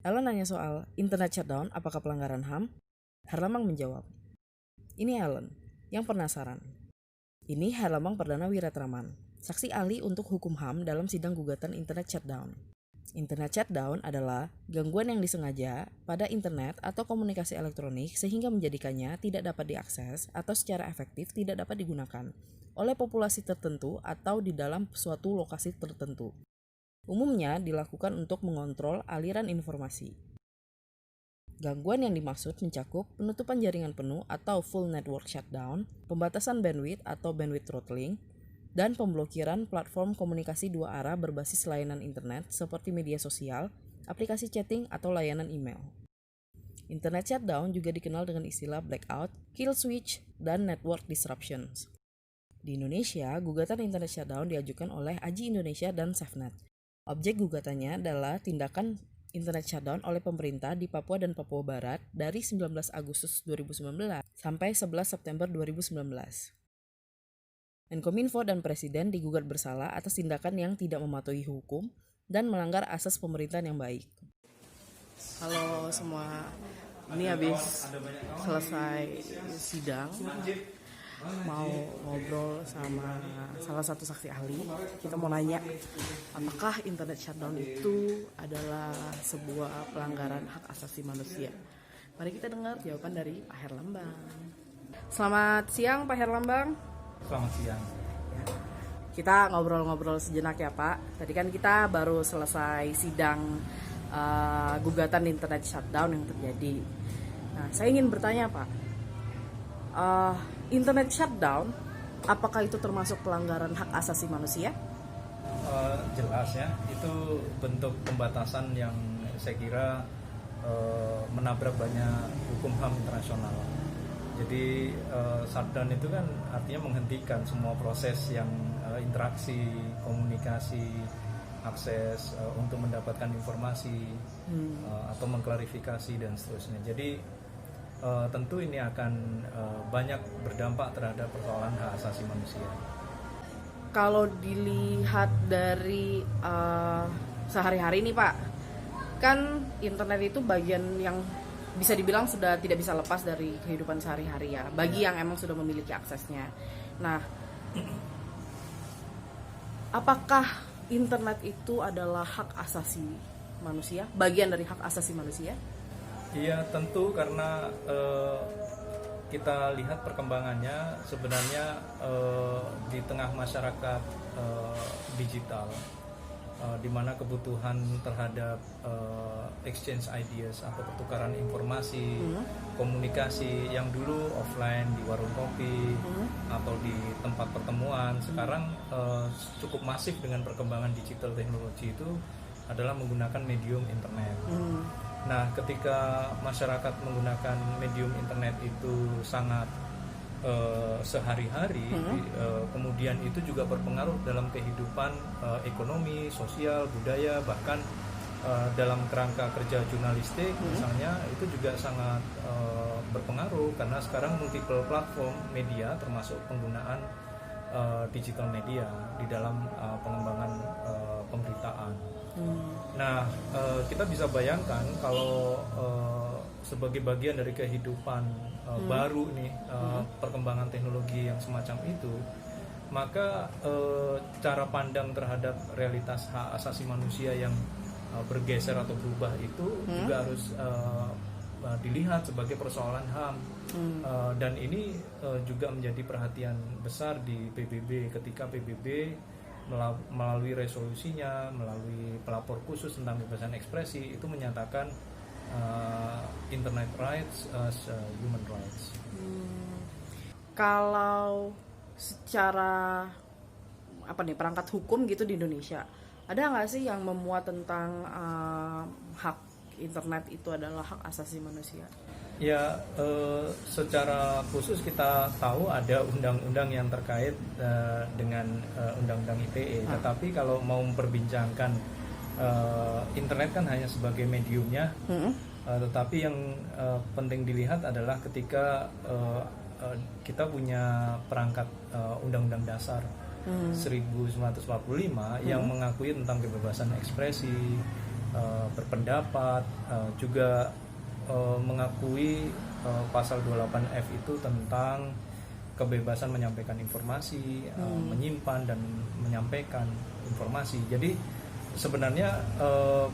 Alan nanya soal internet shutdown apakah pelanggaran HAM? Herlambang menjawab, ini Alan, yang penasaran. Ini Herlambang Perdana Wiratraman, saksi ahli untuk hukum HAM dalam sidang gugatan internet shutdown. Internet shutdown adalah gangguan yang disengaja pada internet atau komunikasi elektronik sehingga menjadikannya tidak dapat diakses atau secara efektif tidak dapat digunakan oleh populasi tertentu atau di dalam suatu lokasi tertentu. Umumnya dilakukan untuk mengontrol aliran informasi. Gangguan yang dimaksud mencakup penutupan jaringan penuh atau full network shutdown, pembatasan bandwidth atau bandwidth throttling, dan pemblokiran platform komunikasi dua arah berbasis layanan internet seperti media sosial, aplikasi chatting, atau layanan email. Internet shutdown juga dikenal dengan istilah blackout, kill switch, dan network disruptions. Di Indonesia, gugatan internet shutdown diajukan oleh AJI Indonesia dan SafeNet. Objek gugatannya adalah tindakan internet shutdown oleh pemerintah di Papua dan Papua Barat dari 19 Agustus 2019 sampai 11 September 2019. Menkominfo dan Presiden digugat bersalah atas tindakan yang tidak mematuhi hukum dan melanggar asas pemerintahan yang baik. Halo semua, ini habis selesai sidang, mau ngobrol sama salah satu saksi ahli. Kita mau nanya, apakah internet shutdown itu adalah sebuah pelanggaran hak asasi manusia? Mari kita dengar jawaban dari Pak Herlambang. Selamat siang Pak Herlambang. Selamat siang. Kita ngobrol-ngobrol sejenak ya Pak. Tadi kan kita baru selesai sidang gugatan internet shutdown yang terjadi. Nah, saya ingin bertanya Pak, internet shutdown, apakah itu termasuk pelanggaran hak asasi manusia? Jelas ya, itu bentuk pembatasan yang saya kira menabrak banyak hukum HAM internasional. Jadi shutdown itu kan artinya menghentikan semua proses yang interaksi, komunikasi, akses untuk mendapatkan informasi atau mengklarifikasi dan seterusnya. Jadi tentu ini akan banyak berdampak terhadap persoalan hak asasi manusia. Kalau dilihat dari sehari-hari nih Pak, kan internet itu bagian yang bisa dibilang sudah tidak bisa lepas dari kehidupan sehari-hari ya, bagi yang emang sudah memiliki aksesnya. Nah, apakah internet itu adalah hak asasi manusia, bagian dari hak asasi manusia? Iya, tentu karena kita lihat perkembangannya sebenarnya di tengah masyarakat digital, di mana kebutuhan terhadap exchange ideas atau pertukaran informasi, komunikasi yang dulu offline di warung kopi atau di tempat pertemuan, sekarang cukup masif dengan perkembangan digital teknologi itu adalah menggunakan medium internet. Nah, ketika masyarakat menggunakan medium internet itu sangat sehari-hari, kemudian itu juga berpengaruh dalam kehidupan ekonomi, sosial, budaya, bahkan dalam kerangka kerja jurnalistik misalnya, itu juga sangat berpengaruh karena sekarang multiple platform media termasuk penggunaan digital media di dalam pengembangan pemberitaan. Nah, kita bisa bayangkan kalau sebagai bagian dari kehidupan baru nih, perkembangan teknologi yang semacam itu, maka cara pandang terhadap realitas hak asasi manusia yang bergeser atau berubah itu juga harus dilihat sebagai persoalan HAM. Dan ini juga menjadi perhatian besar di PBB ketika PBB melalui resolusinya, melalui pelapor khusus tentang kebebasan ekspresi itu menyatakan internet rights as human rights. Kalau secara perangkat hukum gitu di Indonesia, ada nggak sih yang memuat tentang hak internet itu adalah hak asasi manusia? Ya, secara khusus kita tahu ada undang-undang yang terkait dengan undang-undang ITE. Tetapi kalau mau memperbincangkan internet kan hanya sebagai mediumnya, tetapi yang penting dilihat adalah ketika kita punya perangkat Undang-Undang Dasar 1945 yang mengakui tentang kebebasan ekspresi, berpendapat, juga mengakui pasal 28F itu tentang kebebasan menyampaikan informasi, menyimpan dan menyampaikan informasi. Jadi sebenarnya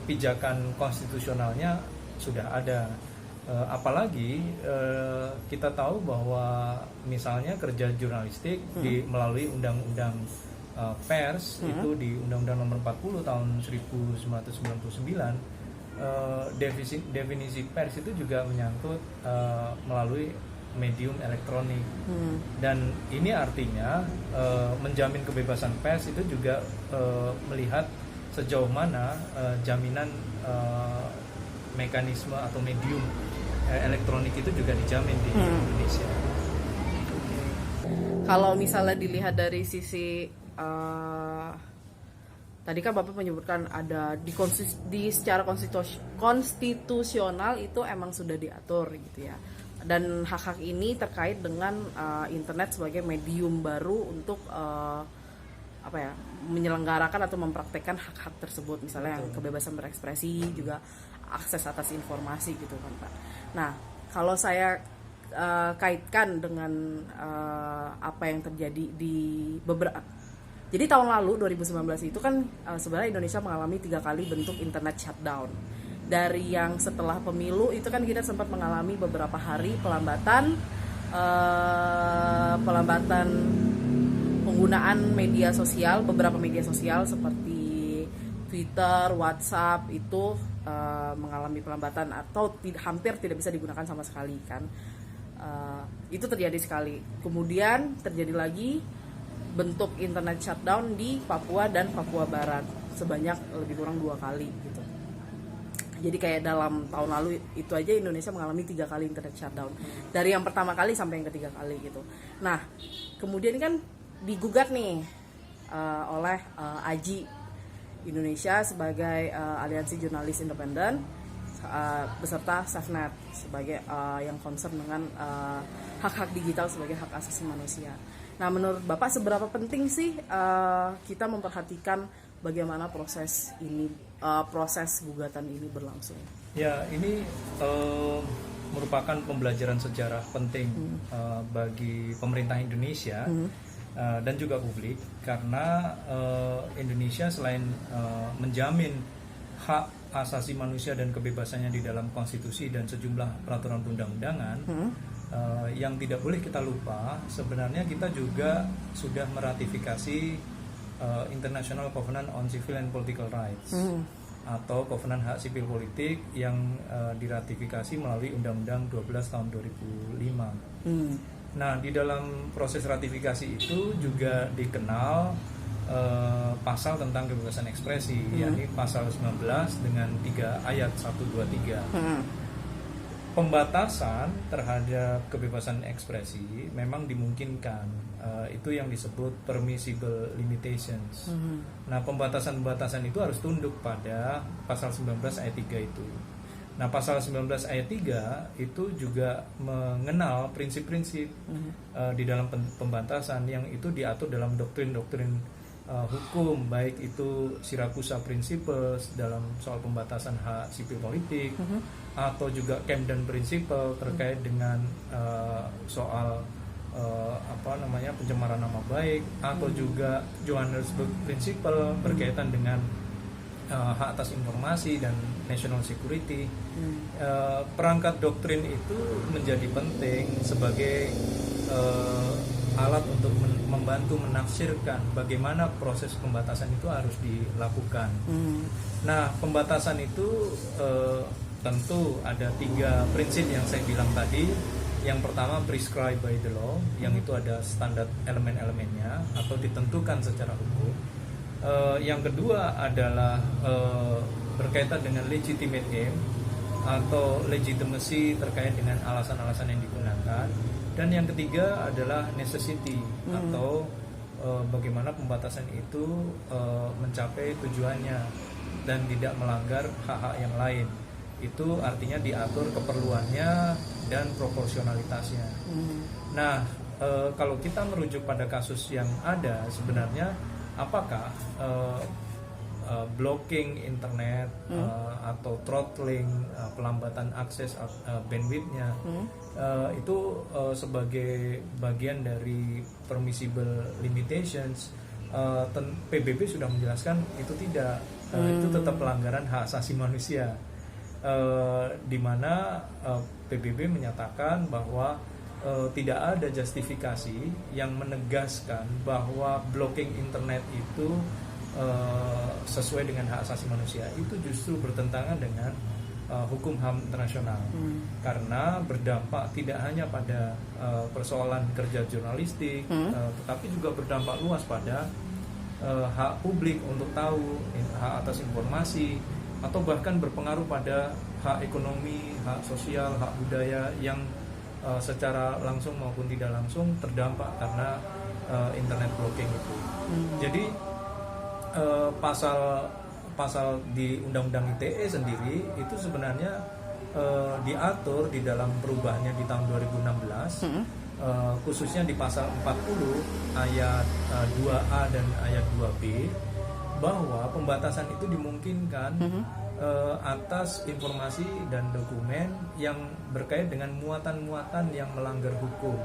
pijakan konstitusionalnya sudah ada. Apalagi kita tahu bahwa misalnya kerja jurnalistik melalui undang-undang pers itu di Undang-Undang Nomor 40 tahun 1999, definisi pers itu juga menyangkut melalui medium elektronik. Dan ini artinya menjamin kebebasan pers itu juga melihat sejauh mana jaminan mekanisme atau medium elektronik itu juga dijamin di Indonesia. Kalau misalnya dilihat dari sisi tadi kan Bapak menyebutkan ada di secara konstitusional itu emang sudah diatur gitu ya. Dan hak-hak ini terkait dengan internet sebagai medium baru untuk menyelenggarakan atau mempraktekkan hak-hak tersebut, misalnya yang kebebasan berekspresi, juga akses atas informasi gitu kan Pak. Nah, kalau saya kaitkan dengan apa yang terjadi di jadi tahun lalu 2019 itu kan sebenarnya Indonesia mengalami 3 kali bentuk internet shutdown. Dari yang setelah pemilu itu kan kita sempat mengalami beberapa hari pelambatan penggunaan media sosial, beberapa media sosial seperti Twitter, WhatsApp itu mengalami pelambatan atau hampir tidak bisa digunakan sama sekali kan. Itu terjadi sekali. Kemudian terjadi lagi bentuk internet shutdown di Papua dan Papua Barat sebanyak lebih kurang 2 kali gitu. Jadi kayak dalam tahun lalu itu aja Indonesia mengalami 3 kali internet shutdown. Dari yang pertama kali sampai yang ketiga kali gitu. Nah, kemudian kan digugat nih oleh AJI Indonesia sebagai aliansi jurnalis independen beserta SafeNet sebagai yang concern dengan hak-hak digital sebagai hak asasi manusia. Nah, menurut Bapak seberapa penting sih kita memperhatikan bagaimana proses gugatan ini berlangsung? Ya, ini merupakan pembelajaran sejarah penting bagi pemerintah Indonesia dan juga publik, karena Indonesia selain menjamin hak asasi manusia dan kebebasannya di dalam konstitusi dan sejumlah peraturan perundang-undangan, yang tidak boleh kita lupa sebenarnya kita juga sudah meratifikasi International Covenant on Civil and Political Rights atau Covenant Hak Sipil Politik yang diratifikasi melalui Undang-Undang 12 tahun 2005. Nah, di dalam proses ratifikasi itu juga dikenal pasal tentang kebebasan ekspresi, yakni pasal 19 dengan 3 ayat 1, 2, 3. Pembatasan terhadap kebebasan ekspresi memang dimungkinkan, itu yang disebut permissible limitations. Nah, pembatasan-pembatasan itu harus tunduk pada pasal 19 ayat 3 itu. Nah, pasal 19 ayat 3 itu juga mengenal prinsip-prinsip di dalam pembatasan yang itu diatur dalam doktrin-doktrin hukum, baik itu Siracusa Principles dalam soal pembatasan hak sipil politik, atau juga Camden Principle terkait dengan soal pencemaran nama baik, atau juga Johannesburg Principle berkaitan dengan hak atas informasi dan national security. Perangkat doktrin itu menjadi penting sebagai alat untuk membantu menafsirkan bagaimana proses pembatasan itu harus dilakukan. Nah, pembatasan itu tentu ada 3 prinsip yang saya bilang tadi. Yang pertama prescribed by the law, yang itu ada standar elemen-elemennya atau ditentukan secara hukum. Yang kedua adalah berkaitan dengan legitimate aim atau legitimacy terkait dengan alasan-alasan yang digunakan. Dan yang ketiga adalah necessity atau bagaimana pembatasan itu mencapai tujuannya dan tidak melanggar hak-hak yang lain. Itu artinya diatur keperluannya dan proporsionalitasnya. Nah, kalau kita merujuk pada kasus yang ada, sebenarnya apakah blocking internet atau throttling, pelambatan akses bandwidth-nya, itu sebagai bagian dari permissible limitations. PBB sudah menjelaskan itu tidak, itu tetap pelanggaran hak asasi manusia, di mana PBB menyatakan bahwa tidak ada justifikasi yang menegaskan bahwa blocking internet itu sesuai dengan hak asasi manusia. Itu justru bertentangan dengan hukum HAM internasional, karena berdampak tidak hanya pada persoalan kerja jurnalistik, tetapi juga berdampak luas pada hak publik untuk tahu, hak atas informasi, atau bahkan berpengaruh pada hak ekonomi, hak sosial, hak budaya yang secara langsung maupun tidak langsung terdampak karena internet blocking itu. Jadi pasal di Undang-Undang ITE sendiri itu sebenarnya diatur di dalam perubahannya di tahun 2016, khususnya di pasal 40 ayat 2A dan ayat 2B, bahwa pembatasan itu dimungkinkan atas informasi dan dokumen yang berkait dengan muatan-muatan yang melanggar hukum.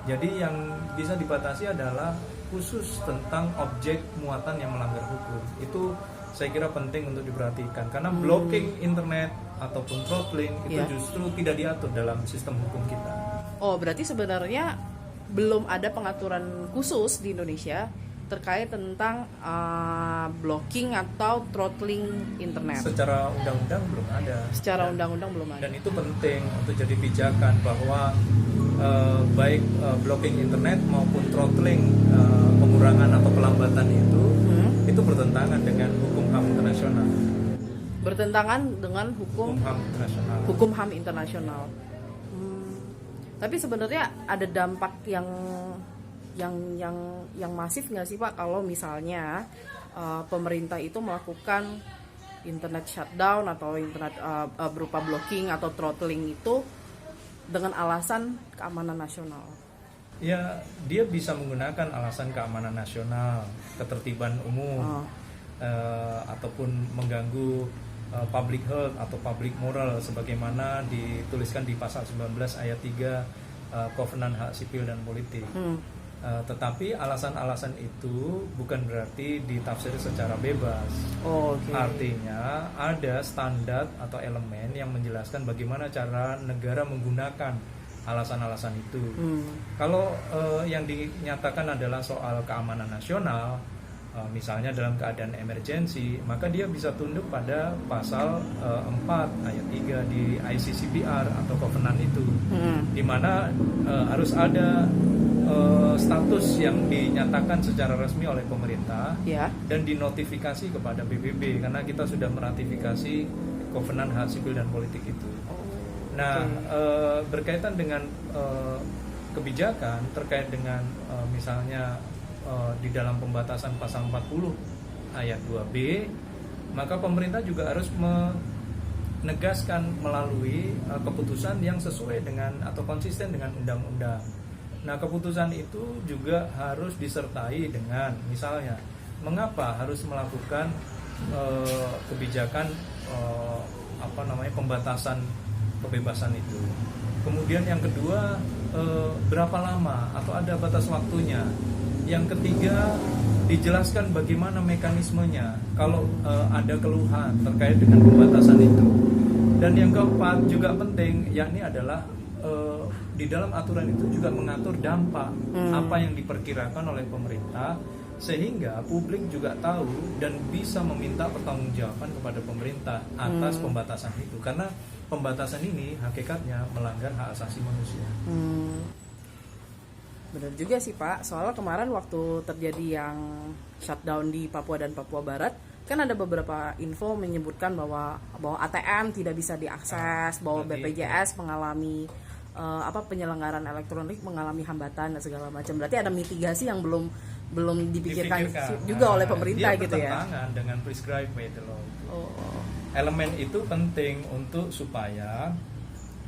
Jadi yang bisa dibatasi adalah khusus tentang objek muatan yang melanggar hukum. Itu saya kira penting untuk diperhatikan, karena blocking internet ataupun throttling itu justru tidak diatur dalam sistem hukum kita. Oh, berarti sebenarnya belum ada pengaturan khusus di Indonesia terkait tentang blocking atau throttling internet. Secara undang-undang belum ada. Secara undang-undang belum ada. Dan itu penting untuk jadi pijakan bahwa baik blocking internet maupun throttling, pengurangan atau pelambatan itu bertentangan dengan hukum HAM internasional. Bertentangan dengan hukum HAM internasional. Hukum HAM internasional. Tapi sebenarnya ada dampak yang masif nggak sih Pak, kalau misalnya pemerintah itu melakukan internet shutdown atau internet berupa blocking atau throttling itu dengan alasan keamanan nasional? Ya, dia bisa menggunakan alasan keamanan nasional, ketertiban umum, ataupun mengganggu public health atau public moral sebagaimana dituliskan di pasal 19 ayat 3 Kovenan Hak Sipil dan Politik. Tetapi alasan-alasan itu bukan berarti ditafsir secara bebas. Artinya ada standar atau elemen yang menjelaskan bagaimana cara negara menggunakan alasan-alasan itu. Kalau yang dinyatakan adalah soal keamanan nasional, misalnya dalam keadaan emergensi, maka dia bisa tunduk pada pasal 4 ayat 3 di ICCPR atau Kovenan itu, di mana harus ada status yang dinyatakan secara resmi oleh pemerintah dan dinotifikasi kepada PBB, karena kita sudah meratifikasi Kovenan Hak Sipil dan Politik itu. Nah, berkaitan dengan kebijakan terkait dengan misalnya di dalam pembatasan pasal 40 ayat 2B, maka pemerintah juga harus menegaskan melalui keputusan yang sesuai dengan atau konsisten dengan undang-undang. Nah, keputusan itu juga harus disertai dengan misalnya mengapa harus melakukan kebijakan pembatasan kebebasan itu. Kemudian yang kedua, berapa lama atau ada batas waktunya. Yang ketiga, dijelaskan bagaimana mekanismenya kalau ada keluhan terkait dengan pembatasan itu. Dan yang keempat juga penting, yakni adalah di dalam aturan itu juga mengatur dampak apa yang diperkirakan oleh pemerintah, sehingga publik juga tahu dan bisa meminta pertanggungjawaban kepada pemerintah atas pembatasan itu, karena pembatasan ini hakikatnya melanggar hak asasi manusia. Benar juga sih Pak, soalnya kemarin waktu terjadi yang shutdown di Papua dan Papua Barat, kan ada beberapa info menyebutkan bahwa ATM tidak bisa diakses, bahwa BPJS mengalami penyelenggaraan elektronik mengalami hambatan dan segala macam. Berarti ada mitigasi yang belum dipikirkan juga oleh pemerintah gitu ya. Bertentangan dengan prescribed by the law. Elemen itu penting untuk supaya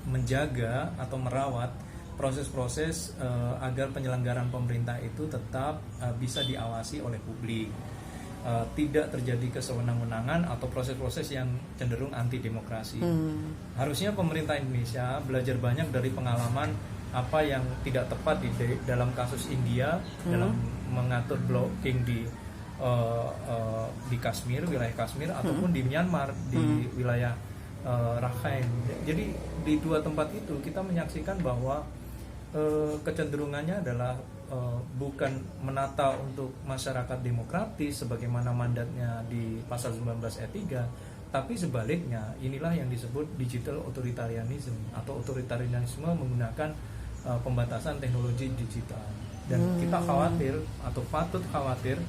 menjaga atau merawat proses-proses agar penyelenggaraan pemerintah itu tetap bisa diawasi oleh publik. tidak terjadi kesewenang-wenangan atau proses-proses yang cenderung anti demokrasi. Harusnya pemerintah Indonesia belajar banyak dari pengalaman apa yang tidak tepat dalam kasus India dalam mengatur blocking di Kashmir, wilayah Kashmir, ataupun di Myanmar di wilayah Rakhine. Jadi di dua tempat itu kita menyaksikan bahwa kecenderungannya adalah bukan menata untuk masyarakat demokratis sebagaimana mandatnya di pasal 19 ayat 3, tapi sebaliknya inilah yang disebut digital authoritarianism atau otoritarianisme menggunakan pembatasan teknologi digital. Dan kita khawatir atau patut khawatir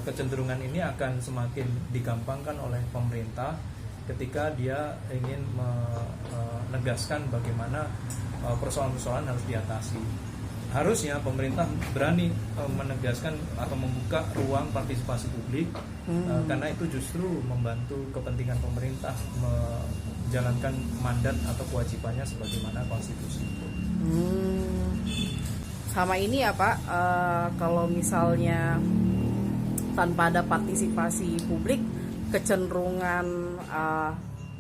kecenderungan ini akan semakin digampangkan oleh pemerintah ketika dia ingin menegaskan bagaimana persoalan-persoalan harus diatasi. Harusnya pemerintah berani menegaskan atau membuka ruang partisipasi publik, karena itu justru membantu kepentingan pemerintah menjalankan mandat atau kewajibannya sebagaimana konstitusi. Sama ini ya Pak, kalau misalnya tanpa ada partisipasi publik, kecenderungan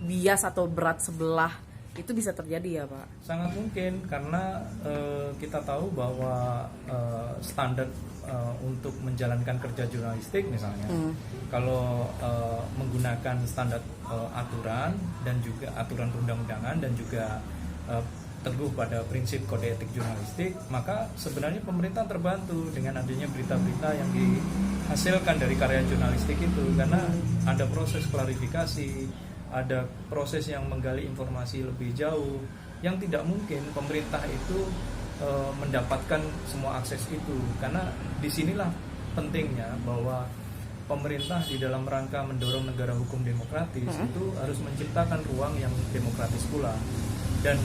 bias atau berat sebelah itu bisa terjadi ya Pak? Sangat mungkin, karena kita tahu bahwa standar untuk menjalankan kerja jurnalistik misalnya, kalau menggunakan standar aturan dan juga aturan perundang-undangan dan juga teguh pada prinsip kode etik jurnalistik, maka sebenarnya pemerintah terbantu dengan adanya berita-berita yang dihasilkan dari karya jurnalistik itu, karena ada proses klarifikasi, ada proses yang menggali informasi lebih jauh yang tidak mungkin pemerintah itu mendapatkan semua akses itu. Karena disinilah pentingnya bahwa pemerintah di dalam rangka mendorong negara hukum demokratis itu harus menciptakan ruang yang demokratis pula, dan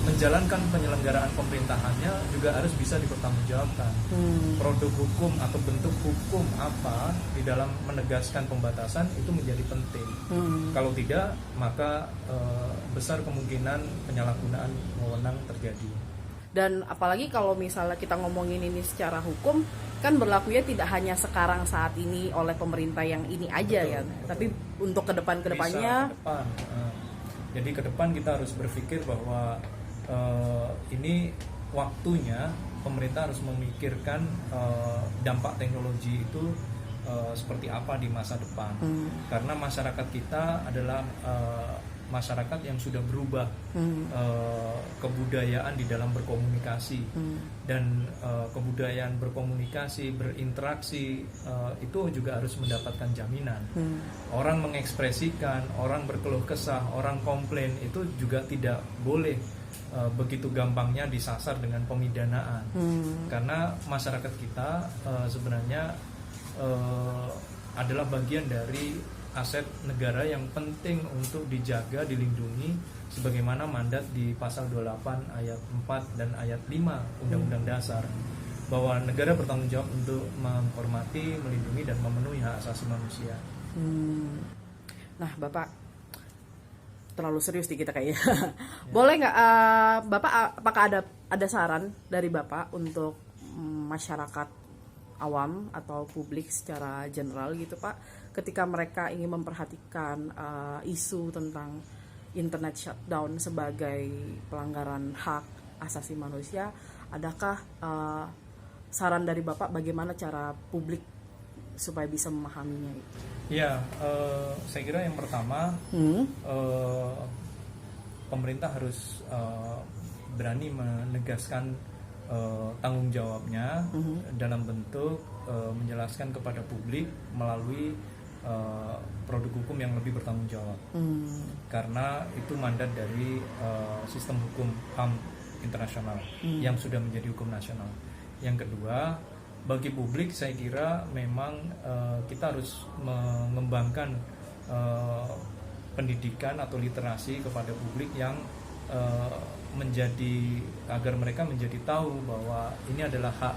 menjalankan penyelenggaraan pemerintahannya juga harus bisa dipertanggungjawabkan. Produk hukum atau bentuk hukum apa di dalam menegaskan pembatasan itu menjadi penting. Kalau tidak, maka besar kemungkinan penyalahgunaan wewenang terjadi. Dan apalagi kalau misalnya kita ngomongin ini secara hukum, kan berlakunya tidak hanya sekarang saat ini oleh pemerintah yang ini aja. Betul, ya, betul. Tapi untuk kedepannya. Jadi ke depan kita harus berpikir bahwa ini waktunya pemerintah harus memikirkan dampak teknologi itu seperti apa di masa depan. Karena masyarakat kita adalah masyarakat yang sudah berubah kebudayaan di dalam berkomunikasi, dan kebudayaan berkomunikasi, berinteraksi itu juga harus mendapatkan jaminan. Orang mengekspresikan, orang berkeluh kesah, orang komplain itu juga tidak boleh begitu gampangnya disasar dengan pemidanaan. Karena masyarakat kita sebenarnya adalah bagian dari aset negara yang penting untuk dijaga, dilindungi sebagaimana mandat di pasal 28 ayat 4 dan ayat 5 Undang-Undang Dasar, bahwa negara bertanggung jawab untuk menghormati, melindungi dan memenuhi hak asasi manusia. Nah, Bapak terlalu serius nih kita kayaknya. Boleh nggak Bapak, apakah ada saran dari Bapak untuk masyarakat awam atau publik secara general gitu Pak, ketika mereka ingin memperhatikan isu tentang internet shutdown sebagai pelanggaran hak asasi manusia, adakah saran dari Bapak bagaimana cara publik supaya bisa memahaminya itu? Ya, saya kira yang pertama pemerintah harus berani menegaskan tanggung jawabnya dalam bentuk menjelaskan kepada publik melalui produk hukum yang lebih bertanggung jawab. Karena itu mandat dari sistem hukum HAM internasional yang sudah menjadi hukum nasional. Yang kedua, bagi publik saya kira memang kita harus mengembangkan pendidikan atau literasi kepada publik yang menjadi, agar mereka menjadi tahu bahwa ini adalah hak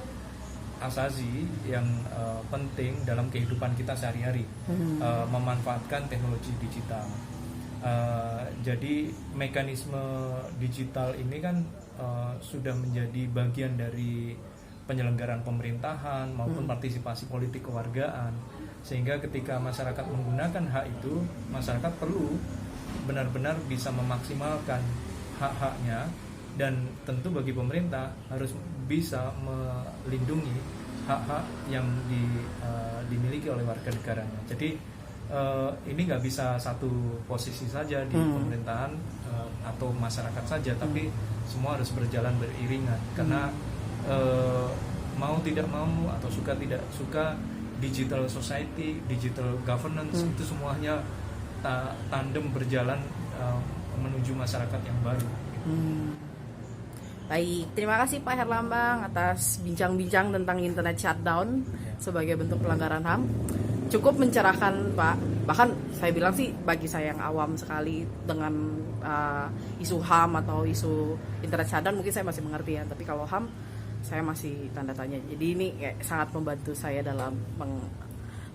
asasi yang penting dalam kehidupan kita sehari-hari, memanfaatkan teknologi digital. Jadi mekanisme digital ini kan sudah menjadi bagian dari penyelenggaraan pemerintahan maupun partisipasi politik kewargaan. Sehingga ketika masyarakat menggunakan hak itu, masyarakat perlu benar-benar bisa memaksimalkan hak-haknya, dan tentu bagi pemerintah harus bisa melindungi hak-hak yang dimiliki oleh warga negaranya. Jadi ini nggak bisa satu posisi saja di pemerintahan atau masyarakat saja, tapi semua harus berjalan beriringan. Karena mau tidak mau atau suka tidak suka, digital society, digital governance itu semuanya tandem berjalan menuju masyarakat yang baru. Baik, terima kasih Pak Herlambang atas bincang-bincang tentang internet shutdown sebagai bentuk pelanggaran HAM. Cukup mencerahkan Pak. Bahkan saya bilang sih, bagi saya yang awam sekali dengan isu HAM atau isu internet shutdown mungkin saya masih mengerti ya. Tapi kalau HAM saya masih tanda tanya. Jadi ini sangat membantu saya dalam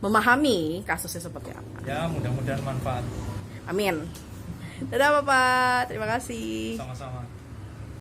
memahami kasusnya seperti apa. Ya, mudah-mudahan manfaat. Amin. Dadah Bapak, terima kasih. Sama-sama.